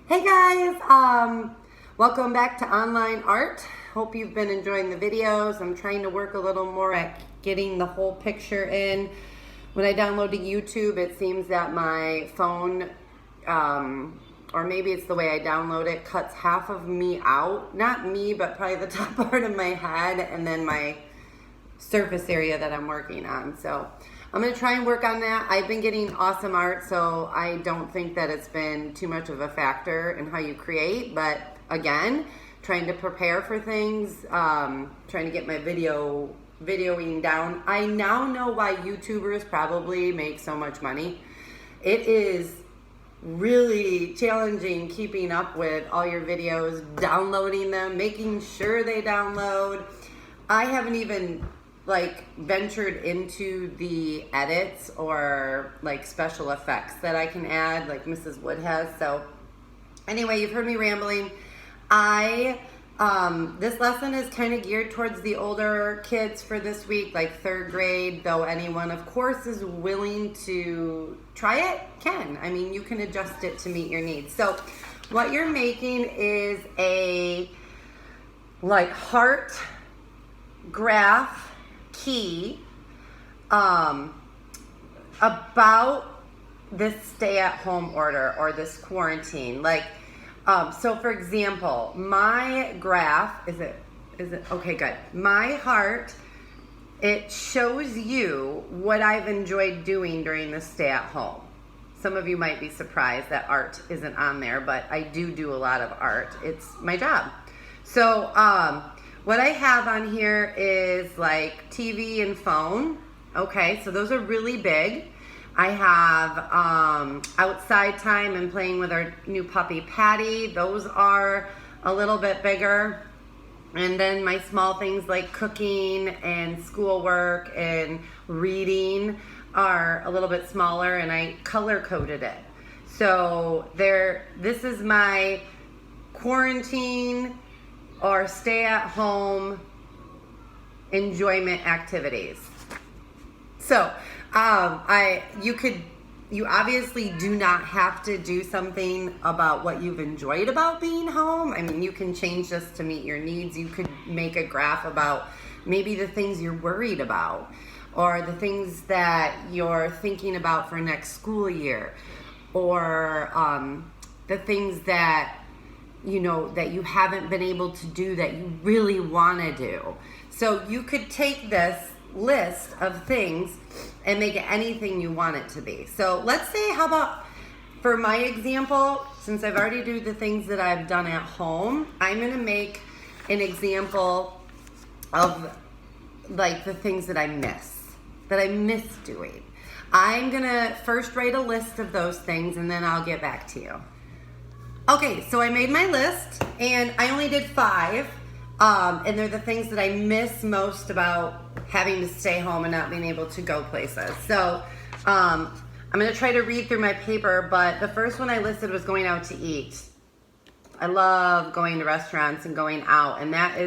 Hey guys, welcome back to online art. Hope you've been enjoying the videos. I'm trying to work a little more at getting the whole picture in. When I download to YouTube, it seems that my phone, or maybe it's the way I download it, cuts half of me out. Not me, but probably the top part of my head and then my surface area that I'm working on. So I'm going to try and work on that. I've been getting awesome art, so I don't think that it's been too much of a factor in how you create. But again, trying to prepare for things, trying to get my videoing down. I now know why YouTubers probably make so much money. It is really challenging keeping up with all your videos, downloading them, making sure they download. I haven't even ventured into the edits or special effects that I can add like Mrs. Wood has. So anyway, you've heard me rambling. This lesson is kind of geared towards the older kids for this week, like third grade, though anyone of course is willing to try it can. I mean, you can adjust it to meet your needs. So what you're making is a heart graph key about this stay-at-home order or this quarantine. So for example, my graph is it okay, good. My heart, it shows you what I've enjoyed doing during the stay-at-home. Some of you might be surprised that art isn't on there, but I do a lot of art. It's my job. So what I have on here is TV and phone. Okay, so those are really big. I have outside time and playing with our new puppy Patty. Those are a little bit bigger. And then my small things like cooking and schoolwork and reading are a little bit smaller, and I color coded it. So this is my quarantine or stay at home enjoyment activities. So you obviously do not have to do something about what you've enjoyed about being home. I mean, you can change this to meet your needs. You could make a graph about maybe the things you're worried about or the things that you're thinking about for next school year, or the things that that you haven't been able to do that you really want to do. So you could take this list of things and make it anything you want it to be. So let's say, how about for my example, since I've already do the things that I've done at home, I'm going to make an example of the things that I miss doing. I'm going to first write a list of those things and then I'll get back to you. Okay, so I made my list, and I only did 5, and they're the things that I miss most about having to stay home and not being able to go places. So I'm going to try to read through my paper, but the first one I listed was going out to eat. I love going to restaurants and going out, and that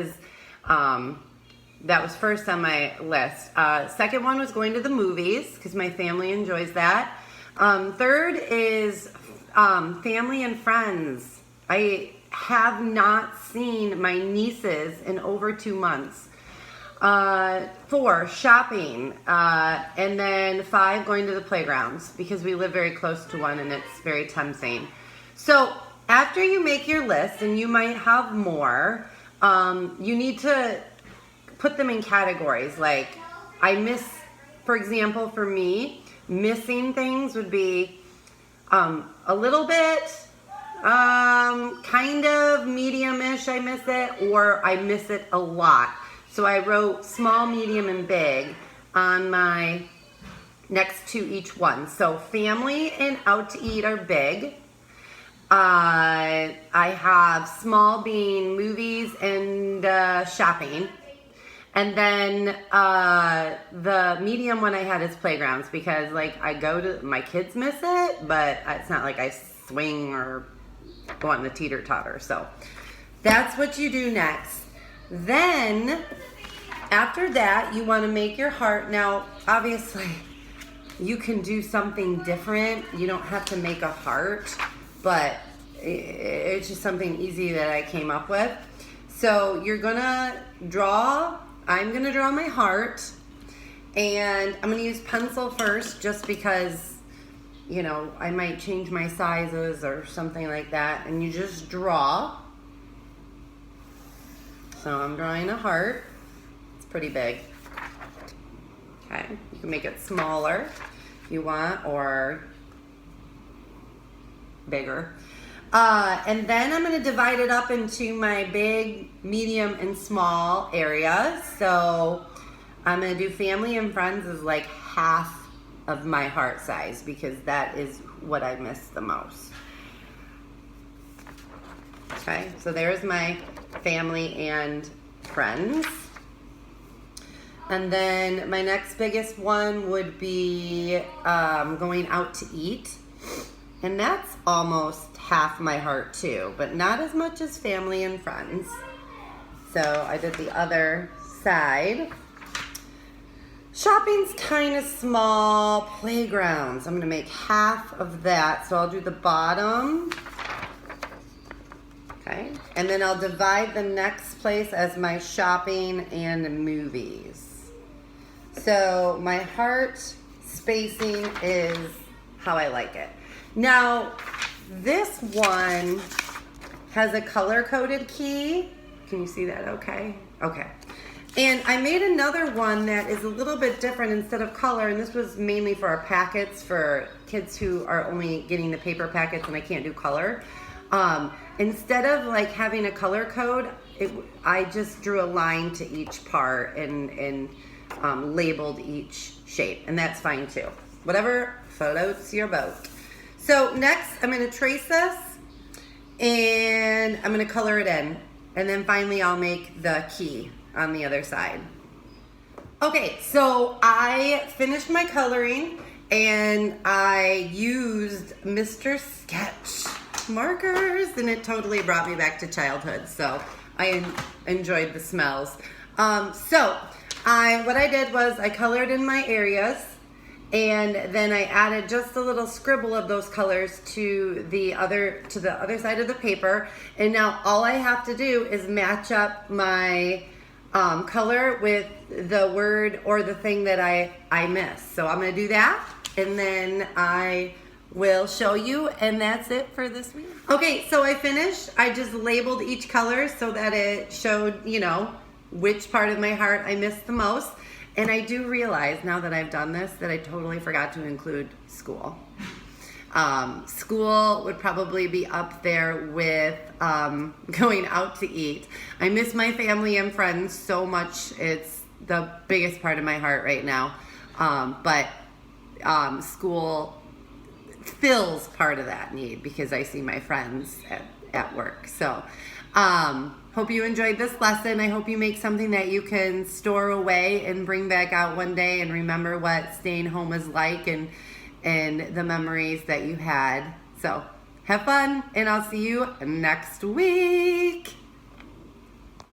was first on my list. Second one was going to the movies, because my family enjoys that. Third is family and friends. I have not seen my nieces in over 2 months. 4, shopping. And then 5, going to the playgrounds, because we live very close to one and it's very tempting. So after you make your list, and you might have more, you need to put them in categories. I miss, for example, for me, missing things would be a little bit, kind of medium-ish, I miss it, or I miss it a lot. So I wrote small, medium, and big on my next to each one. So family and out to eat are big. I have small being movies and shopping. And then the medium one I had is playgrounds, because I go to, my kids miss it, but it's not like I swing or go on the teeter-totter. So that's what you do next. Then after that, you want to make your heart. Now, obviously, you can do something different. You don't have to make a heart, but it's just something easy that I came up with. So you're gonna draw, I'm gonna draw my heart, and I'm gonna use pencil first just because, you know, I might change my sizes or something like that, and you just draw. So I'm drawing a heart. It's pretty big. Okay, you can make it smaller if you want, or bigger. And then I'm going to divide it up into my big, medium, and small areas. So I'm going to do family and friends as like half of my heart size because that is what I miss the most. Okay, so there's my family and friends. And then my next biggest one would be going out to eat. And that's almost half my heart too, but not as much as family and friends. So I did the other side. Shopping's kind of small. Playgrounds, I'm gonna make half of that. So I'll do the bottom. Okay, and then I'll divide the next place as my shopping and movies. So my heart spacing is how I like it. Now, this one has a color-coded key. Can you see that okay? Okay. And I made another one that is a little bit different instead of color, and this was mainly for our packets for kids who are only getting the paper packets and I can't do color. Instead of like having a color code, I just drew a line to each part and labeled each shape, and that's fine too. Whatever floats your boat. So next, I'm going to trace this, and I'm going to color it in, and then finally I'll make the key on the other side. Okay, so I finished my coloring, and I used Mr. Sketch markers, and it totally brought me back to childhood, so I enjoyed the smells. What I did was I colored in my areas, and then I added just a little scribble of those colors to the other side of the paper. And now all I have to do is match up my color with the word or the thing that I missed. So I'm going to do that, and then I will show you, and that's it for this week. Okay, so I finished. I just labeled each color so that it showed, you know, which part of my heart I missed the most. And I do realize now that I've done this that I totally forgot to include school. School would probably be up there with going out to eat. I miss my family and friends so much. It's the biggest part of my heart right now. But school fills part of that need because I see my friends at work. So hope you enjoyed this lesson. I hope you make something that you can store away and bring back out one day and remember what staying home is like and the memories that you had. So have fun, and I'll see you next week.